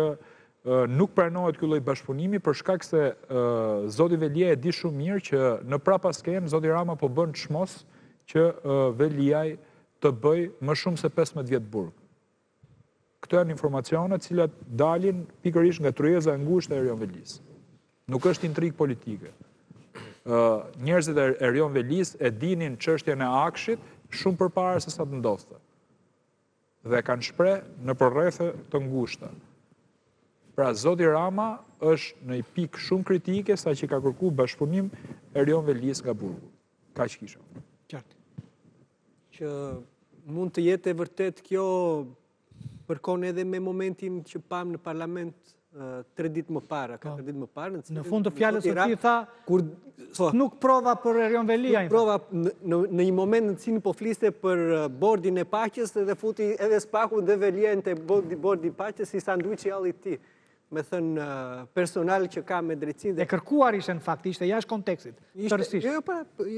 nuk pranohet ky lloj bashkëpunimi për shkak se Zoti Veliaj e di shumë mirë që në prapaskenë Zoti Rama po bën çmos që Veliaj të bëj më shumë se 15 vjet burg. Këto janë informacione të cilat dalin pikërisht nga tryeza e ngushtë e Erion Velis. Nuk është intrigë politike. Njerëzit e Erion Velis e dinin çështjen e Akshit shumë përpara se sa të ndodhte. Dhe kanë shpreh në përrethë të ngushta. Pra Zoti Rama është në një pikë shumë kritike sa që ka kërku bashkëpunim Erion Velis nga burgu. Kaq kisha. Qartë. Që mund të jetë e vërtet kjo përkon edhe me momentin që pam në parlament 3 ditë më parë, 4 ditë më parë. Në fund të fjalës së tij tha nuk prova për Erion Veliajin. Prova në një moment në cilin po fliste për bordin e paqes dhe futi edhe Spakun dhe Veliajin te bordi i paqes si sanduiçi i allit i tij. me thënë personal që ka me drejtësinë. E kërkuar ishte në fakt, ishte jashtë kontekstit, tërësisht.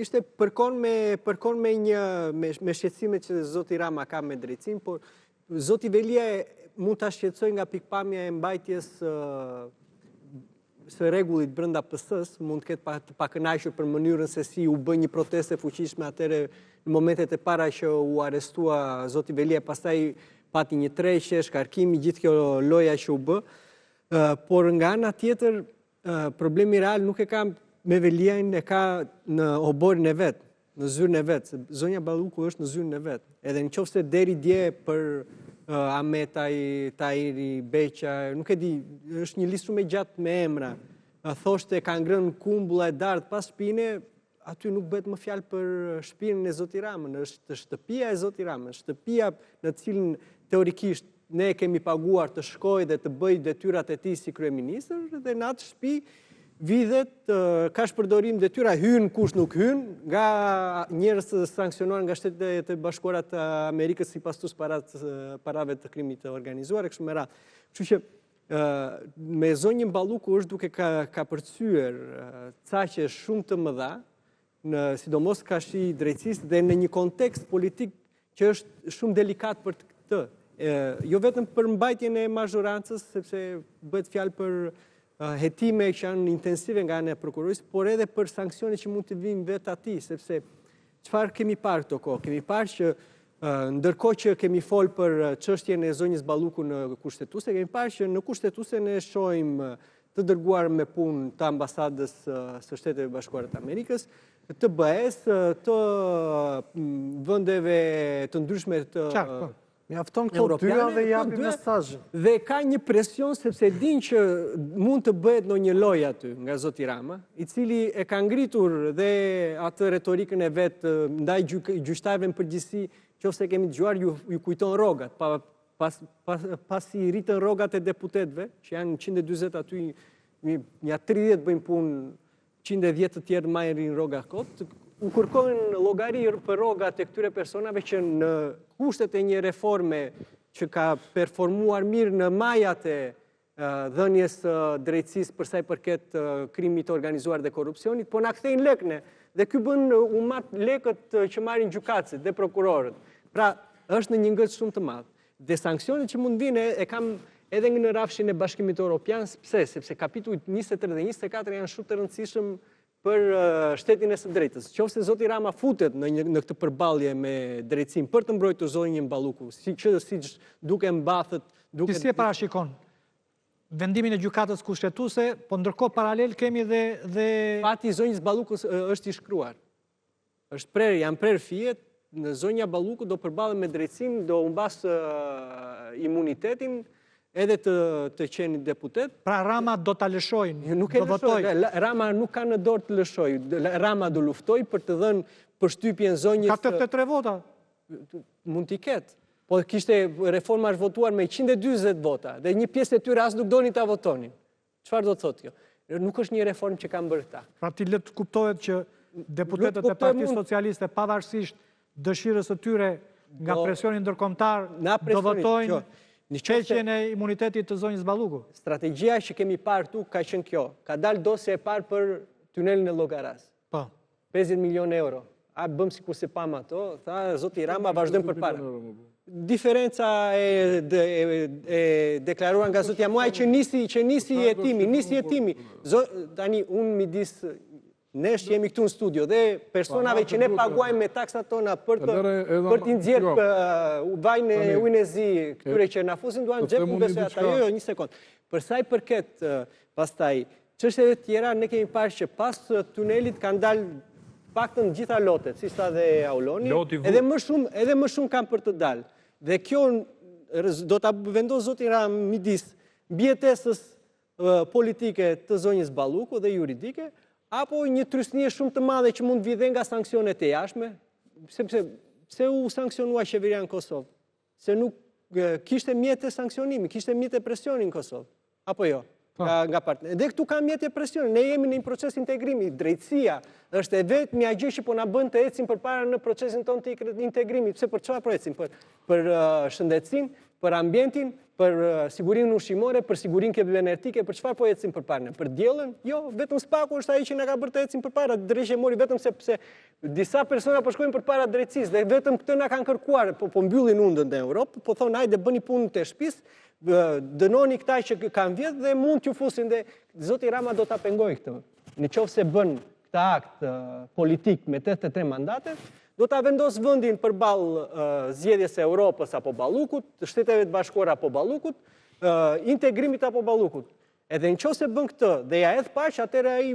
Ishte përkon me shqetësimet që zoti Rama ka me drejtësinë, por zoti Velia mund ta shqetësoj nga pikpamja e mbajtjes së rregullit brenda PS-s, mund të ketë të pakënaqur për mënyrën se si u bë një protestë e fuqishme atëre në momentet e para që u arrestua zoti Velia, pastaj pati një treshe, shkarkimi, gjithë kjo loja që u bë, por nga ana tjetër problemi real nuk e ka me Veliajn, e ka në oborin e vet, në zyrën e vet, se zonja Balluku është në zyrën e vet. Edhe nëse deri dje për Ametaj, Tahiri, Beqa, nuk e di, është një listë shumë e gjatë me emra. Thoshte ka ngrënë kumbulla e dardhë pas shpine, aty nuk bëhet më fjalë për shpinën e zoti Ramën, është shtëpia e zoti Ramën, shtëpia në cilën teorikisht ne kemi paguar të shkojë dhe të bëjë detyrat e tij si kryeministër, dhe në atë shtëpi vidhet, ka shpërdorim detyra, hyn kush nuk hyn, nga njerëz sanksionuar nga Shtetet e Bashkuara të Amerikës sipas parave të krimit të organizuar e kështu me radhë. Kështu që me zonjën Balluku është duke ka përcyer caqe shumë të mëdha, sidomos ka shi drejtësisë dhe në një kontekst politik që është shumë delikat për këtë. Jo vetëm për mbajtjen e mazhorancës, sepse bëhet fjalë për hetime që janë intensive nga ana e prokurorisë, por edhe për sanksione që mund të vinë vetë atij, sepse çfarë kemi parë këto kohë? Kemi parë që ndërkohë që kemi folë për çështjen e zonjës Balluku në kushtetuese, kemi parë që në kushtetuese ne shohim të dërguar me punë të ambasadës së Shteteve Bashkuara të Amerikës, të BE-s, të vendeve të ndryshme të mjafton këto dyja dhe japi mesazh. Dhe ka një presion sepse din që mund të bëhet ndonjë lojë aty nga zoti Rama, i cili e ka ngritur dhe atë retorikën e vet ndaj gjyqtarëve në përgjithësi, nëse kemi dëgjuar ju kujton rrogat, pasi rritën rrogat e deputetëve, që janë 140 aty, ja 30 bëjnë punë, 110 të tjerë marrin rroga kot. U kërkojnë llogari për rrogat e këtyre personave që në kushtet e një reforme që ka performuar mirë në majat e dhënies drejtësisë për sa i përket krimit të organizuar dhe korrupsionit, po na kthejnë lekne. Dhe ky bën u mat lekët që marrin gjykatësit dhe prokurorët. Pra, është në një ngëç shumë të madh. Dhe sanksionet që mund vinë e kam edhe në rafshin e Bashkimit Evropian, pse? Sepse kapitujt 23 dhe 24 janë shumë të rëndësishëm për shtetin e së drejtës. Qofse zoti Rama futet në këtë përballje me drejtësinë për të mbrojtur zonjën Balluku, siç duke mbathët, Ti si e parashikon vendimin e gjykatës kushtetuese, po ndërkohë paralel kemi dhe fati i zonjës Balluku është i shkruar. Janë prerë fijet, në zonja Balluku do përballet me drejtësinë, do humbas imunitetin edhe të qenë deputet. Pra Rama do ta lëshojnë, do votojë. Rama nuk ka në dorë të lëshojë. Rama do luftoj për të dhënë përshtypjen zonjës. Ka 83 vota. Mund t'i ketë. Po kishte reforma është votuar me 140 vota dhe një pjesë e tyre as nuk donin ta votonin. Çfarë do të thotë kjo? Nuk është një reformë që kanë bërë këta. Pra ti le të kuptohet që deputetët e Partisë Socialiste pavarësisht dëshirës së tyre nga presioni ndërkombëtar do votojnë heqjen e imunitetit të zonjës Balluku. Strategjia që kemi parë këtu ka qenë kjo. Ka dalë dosja e parë për tunelin e Llogaras. Po. 50 milionë euro. A bëm sikur se pam ato, tha zoti Rama vazhdojmë përpara. Diferenca e deklaruar nga zotja Muaj që nisi jetimi. Tani unë midis nesh jemi këtu në studio dhe personave që ne paguajmë me taksat tona për të nxjerrë vajin e ujin e zi këtyre që na fusin duan xhep, unë besoj ata. Jo, një sekond. Për sa i përket pastaj çështjeve të tjera, ne kemi parë që pas tunelit kanë dalë paktën gjitha lotet, si sa dhe Auloni, edhe më shumë kanë për të dalë. Dhe kjo do ta vendos zoti Rama midis mbijetesës politike të zonjës Balluku dhe juridike, apo një trysnie shumë të madhe që mund vijë nga sanksionet e jashtme, sepse pse u sanksionua qeveria në Kosovë? Se nuk kishte mjete sanksionimi, kishte mjete presioni në Kosovë, apo jo? Nga partner. Dhe këtu ka mjete presioni, ne jemi në një proces integrimi, drejtësia është e vetmja gjë që po na bën të ecim përpara në procesin tonë të integrimit. Pse për çfarë po ecim? Për shëndetësinë, për ambientin, për sigurinë ushqimore, për sigurinë kibernetike, për çfarë po ecim përpara? Për diellën? Jo, vetëm Spaku është ai që na ka bërë të ecim përpara. Drejtë mori vetëm sepse disa persona po shkojnë përpara drejtësisë dhe vetëm këtë na kanë kërkuar, po mbyllin undën në Europë, po thonë hajde bëni punën te shtëpisë, dënoni këta që kanë vjet dhe mund t'ju fusin dhe zoti Rama do ta pengojë këtë. Në qoftë se bën këtë akt politik me 83 mandate, do ta vendos vendin përballë zgjedhjes së Europës apo Ballukut, të Shteteve të Bashkuara apo Ballukut, integrimit apo Ballukut. Edhe nëse bën këtë dhe ja hedh paq, atëherë ai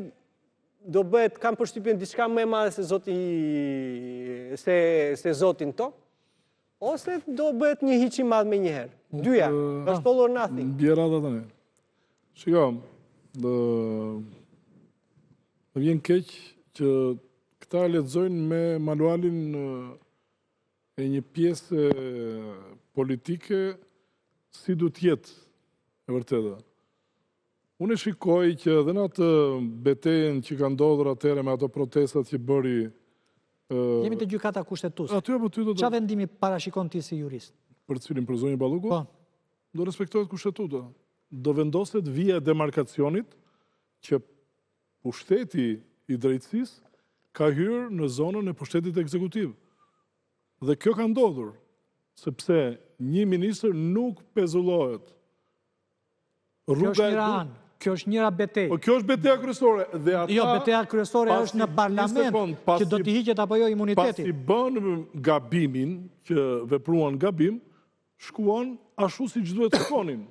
do bëhet, kam përshtypjen, diçka më e madhe se zotin to, ose do bëhet një hiç i madh me njëherë. Dyja, është all or nothing. Bjerada tani. Shikom, më vjen keq që këta lexojnë me manualin e një pjesë politike si du t'jetë, e vërteta. Unë e shikoj që edhe në atë betejën që ka ndodhur atëherë me ato protestat që bëri... Jemi të gjykata kushtetuese. Çfarë vendimi parashikon ti si jurist? Për cilin, për zonjën Ballukut? Po. Do respektohet kushtetuta. Do vendoset vija e demarkacionit që pushteti i drejtësisë ka hyrë në zonën e pushtetit ekzekutiv. Dhe kjo ka ndodhur, sepse një ministër nuk pezullohet. Kjo është njëra betejë. Po kjo është beteja kryesore. Jo, beteja kryesore është në parlament, që do t'i hiqet apo jo imuniteti. Pasi bën gabimin, që vepruan gabim, shkuan ashtu si që duhet të shkonin.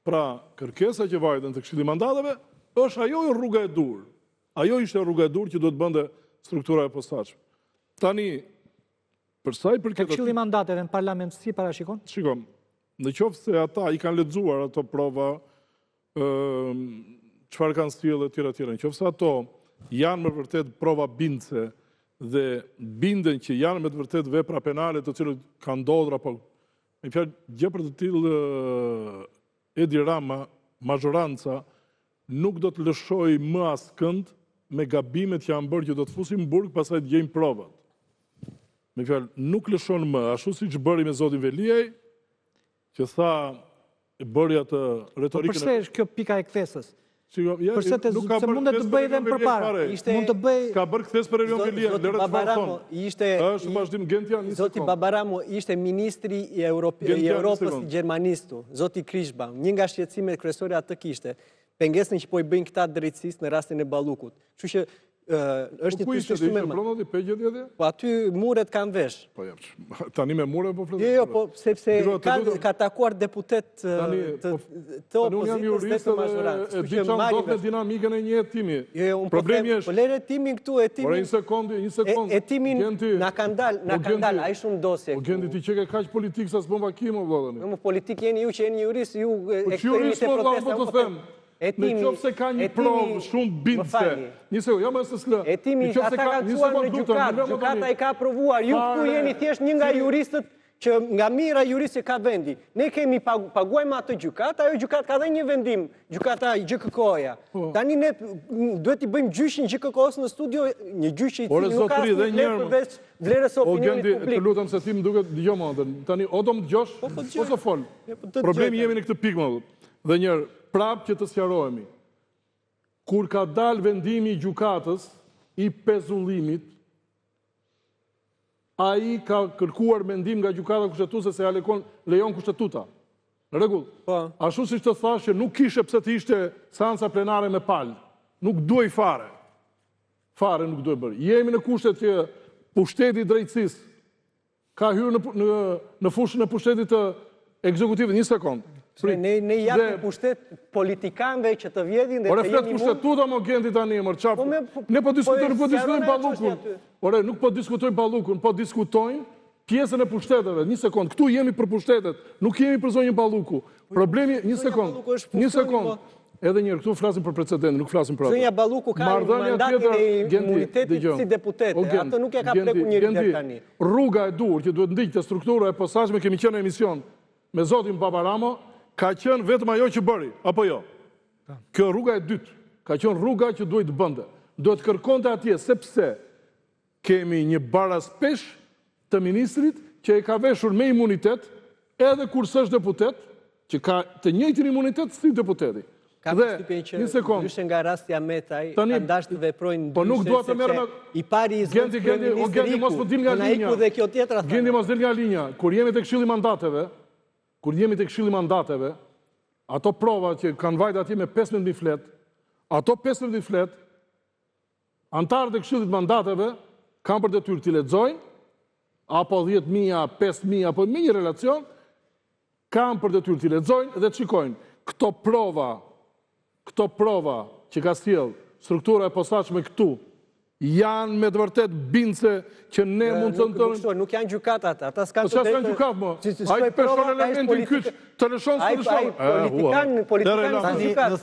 Pra, kërkesa që vajten të Këshilli i Mandateve, është ajo rruga e dur. Ajo ishte rruga e dur që duhet bënde struktura e posaçme. Tani, përsa i përket... Këshilli i Mandateve në parlament si parashikon? Shikom, në qoftë se ata i kanë lexuar ato prova, çfarë kanë sjellë e tjera. Në qoftë se ato janë me vërtet prova bindse dhe binden që janë me të vërtet vepra penale të cilët kanë ndodhur apo me fjalë gjë për të tillë Edi Rama, mazhoranca nuk do të lëshoj më askënd me gabimet që janë bërë që do të fusin burg, pastaj të gjejmë provat. Me fjalë, nuk lëshon më, ashtu siç bëri me zotin Veliaj, që tha e bëri atë retorikën... Përse është kjo pika e kthesës? Përse se mundet të bëj edhe më përpara. Mund të bëj... Ka bërë kthes për Erion Veliaj, lërët farton. Është vazhdim Gentian, një sekundë. Zoti Babaramo ishte ministri i Europës i Gjermanistu, zoti Krishba, një nga shqetësimet kryesore atë kishte, pengesën që po i bëjnë këta drejtësisë në rastin e Ballukut. Kështu që është një pyetje shumë e madhe. Po aty muret kanë vesh. Po tani me mure po flet. Jo, po sepse ka takuar deputet të opozitës të mazhorancës. E di çfarë ndodh me dinamikën e një hetimi. Problemi është. Po lere hetimin këtu, hetimin. Ora një sekondë. Hetimin na kanë dalë, ai shumë dosje. Po Gendi ti që ke kaq politikë sa s'bën vakimo vëllani. Jo, politik jeni ju që jeni jurist, ju e ktheni te protesta. Në qoftë se ka një provë shumë bindse. Një sekundë, jo më se s'lë. Etimi ata kanë thuar në gjykatë, gjykata i ka aprovuar. Ju këtu jeni thjesht një nga juristët që nga mira juristë ka vendi. Ne kemi paguajmë atë gjykatë, ajo gjykatë ka dhënë një vendim, gjykata GKK-ja. Tani ne duhet i bëjmë gjyqin GKK-s në studio, një gjyq i cili nuk ka përveç vlerës së opinionit publik. Të lutem se ti më duket dëgjoj më. Tani o do më dëgjosh ose fol. Problemi jemi në këtë pikë më. Dhe njërë, prapë që të sqarohemi. Kur ka dalë vendimi i gjykatës i pezullimit, ai ka kërkuar mendim nga gjykata kushtetuese se ja lejon kushtetuta. Në rregull. Ashtu siç të thash që nuk kishe pse të ishte seanca plenare me palë. Nuk duhej fare. Fare nuk duhej bërë. Jemi në kushtet që pushteti i drejtësisë ka hyrë në fushën e pushtetit të ekzekutivit. Një sekondë. Ne japim pushtet politikanëve që të vjedhin dhe të jemi mund... Ore, flet kushtetuta më Gendi tani, mërë qapë. Ne po diskutojmë Ballukun. Ore, nuk po diskutojmë Ballukun, po diskutojmë pjesën e pushteteve. Një sekundë, këtu jemi për pushtetet, nuk jemi për zonjën Balluku. Problemi, një sekundë. Edhe njërë, këtu flasim për precedentin, nuk flasim për ato. Zonja Balluku ka mandatin e imunitetit si deputete, ato nuk e ka preku njëri dhe tani. Rruga e dur që duhet ndiqte struktura e posaçme, kemi qenë në emision me zotin Babaramo, ka qenë vetëm ajo që bëri, apo jo? Kjo rruga e dytë, ka qenë rruga që duhet të bënde. Duhet kërkonte atje, sepse kemi një baras pesh të ministrit që e ka veshur me imunitet edhe kur s'është deputet, që ka të njëjtin imunitet si deputeti. Ka përshtypjen që ndryshe nga rasti Ametaj, kanë dashur të veprojnë ndryshe. Po nuk dua të merrem i pari i zonë Gendi mos po dil nga linja. Dhe kjo tjetra. Gendi mos dil nga linja. Kur jemi te Këshilli i mandateve, ato prova që kanë vajt atje me 15.000 flet, ato 15.000 flet, antarët e Këshillit mandateve kanë për detyrë t'i lexojnë, apo 10.000, 5.000, apo me një relacion, kanë për detyrë t'i lexojnë dhe të shikojnë këto prova që ka sjell struktura e posaçme këtu janë me të vërtet bindse që ne mund të ndonjë. Nuk janë gjykat ata s'kanë të drejtë. Gjykat mo. Ai peshon elementin kyç të lëshon solucion. Politikan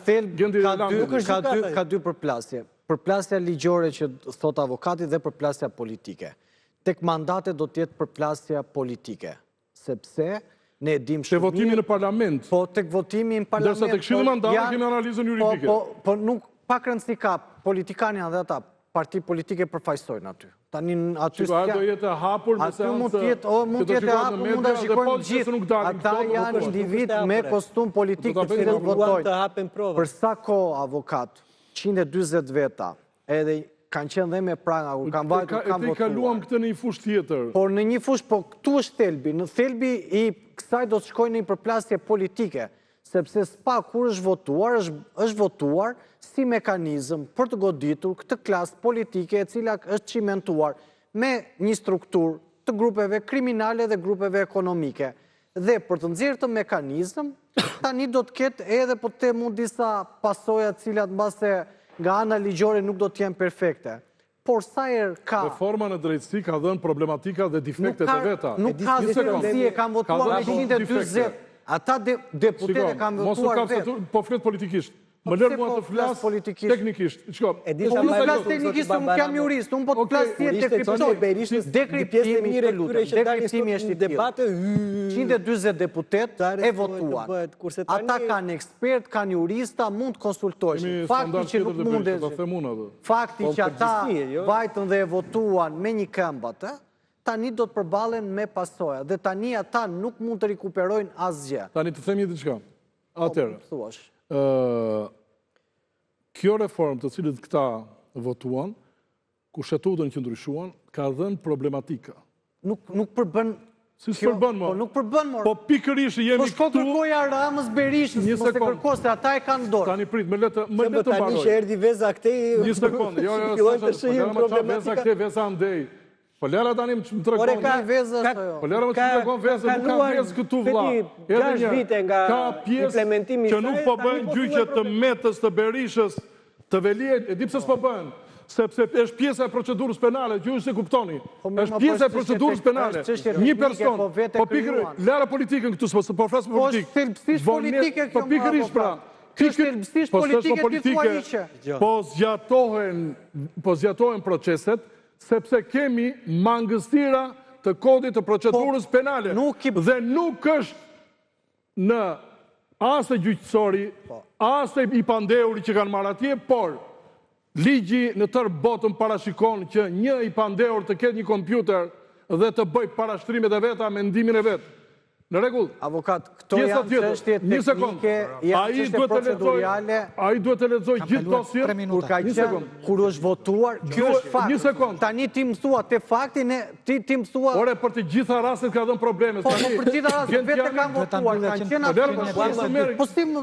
ka dy përplasje. Përplasja ligjore që thot avokati dhe përplasja politike. Tek mandate do të jetë përplasja politike, sepse ne e dim shumë mirë. Te votimi në parlament. Po, tek votimi në parlament. Dërsa tek Këshilli mandate kemi analizën juridike. Po, nuk pak rëndësi ka, politikanë janë dhe ata, parti politike përfaqësojnë aty. Tani aty s'ka. Do jetë hapur në seancë. Mund të jetë hapur, mund ta shikojmë gjithë. Ata janë individ me kostum politik të cilët votojnë. Për sa kohë avokat, 140 veta, edhe kanë qenë dhe me pranga, kur kanë vajtur, kanë votuar. E kaluam këtë në një fushë tjetër. Por në një fushë, po këtu është thelbi. Në thelbi i kësaj do të shkojnë në një përplasje politike, sepse SPA kur është votuar si mekanizëm për të goditur këtë klasë politike e cila është cimentuar me një strukturë të grupeve kriminale dhe grupeve ekonomike. Dhe për të nxjerrë të mekanizëm, tani do të ketë edhe po të mund disa pasoja cilat mbase nga ana ligjore nuk do të jenë perfekte. Por sa herë ka... Reforma në drejtësi ka dhënë problematika dhe defektet e veta. Nuk ka zërësi e kam votuar me 120. Ata deputete kam votuar vetë. Po flet politikisht. Më lërë mua të flasë teknikisht. Po nuk flasë teknikisht, nuk jam jurist. Unë po të flasë si e dekriptoj. Dekriptimi është i tillë. 120 deputet e votuan. Ata kanë ekspert, kanë jurista, mund të konsultojnë. Fakti që nuk mundet, fakti që ata vajtën dhe e votuan me një këmbat, tani do të përballen me pasoja. Dhe tani ata nuk mund të rikuperojnë asgjë. Tani të themi diçka. Atëherë. Kjo reformë të cilët këta votuan, ku shtetutën që ndryshuan, ka dhënë problematika. Nuk përbën... Si s'përbën, mo? Po nuk përbën, mo. Po pikërisht jemi këtu... Po shko kërkoja Ramës Berishës, mos e kërkoste, ata e kanë dorë. Tani prit, më letë mbaroj. Tani që erdi Veza këtej... Një sekundë, fillojnë të shihim problematika. Veza ndej. Po lera tani më të tregon. Po lera më të tregon Veza, nuk ka vezë këtu vlla. 6 vite nga implementimi që nuk po bëjnë gjyqe të Metës, të Berishës, të Veliet, e di pse s'po bëjnë. Sepse është pjesa e procedurës penale, që ju se kuptoni. Është pjesa e procedurës penale. Një person, po pikërisht, lera politikën këtu, po flas për politikë. Po thelbësisht politike kjo. Po pikërisht pra. Është thelbësisht politike ti thua hiçe. Po zgjatohen proceset, sepse kemi mangëstira të kodit të procedurës penale. Dhe nuk është në as e gjyqësori, as e i pandeuri që kanë marrë atje, por ligji në tërë botën parashikon që një i pandeur të ketë një kompjuter dhe të bëj parashtrimet e veta, mendimin e vetë. Në rregull. Avokat, këto janë çështje teknike, janë çështje procedurale. Ai duhet të lexojë gjithë dosjen. Kur është votuar, ky është fakt. Një sekond. Tani ti më thua te fakti ne ti më thua. Ore, për të gjitha rastet ka dhënë probleme. Po për të gjitha rastet vetë kanë votuar, kanë qenë aty. Po si më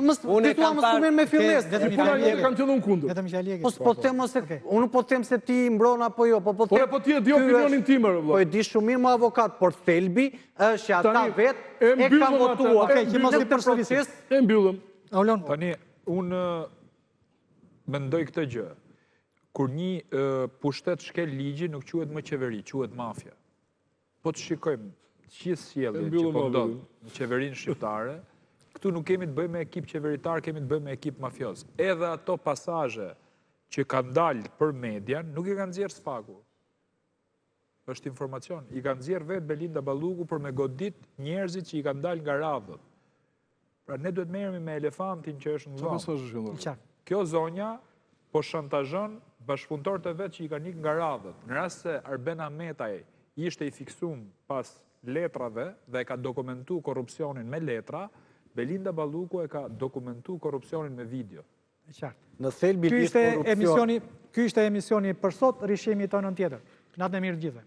thua më shumë me filles. Kanë qenë kundër. Vetëm Gjaliegi. Po them se unë po them se ti mbron apo jo, po them. Ore, po ti e di opinionin tim, vëlla. Po e di shumë mirë më avokat, por thelbi është që ata vetë e kam votuar. Që mos i përsërisim. E mbyllëm. Tani, unë mendoj këtë gjë. Kur një pushtet shkel ligji, nuk quhet më qeveri, quhet mafia. Po të shikojmë që sjellje që po ndodh në qeverinë shqiptare, këtu nuk kemi të bëjmë me ekip qeveritar, kemi të bëjmë me ekip mafios. Edhe ato pasazhe që kanë dalë për median, nuk i kanë nxjerrë SPAK-u. Është informacion. I kanë nxjerrë vetë Belinda Balluku për me godit njerëzit që i kanë dalë nga radhët. Pra ne duhet merremi me elefantin që është në zonë. Kjo zonja po shantazhon bashkëpunëtorët e vet që i kanë ikë nga radhët. Në rast se Arben Ahmetaj ishte i fiksuar pas letrave dhe ka dokumentu korrupsionin me letra, Belinda Balluku e ka dokumentu korrupsionin me video. Në thelbi Ky ishte emisioni për sot, rishemi tonën tjetër. Natë e mirë gjithë.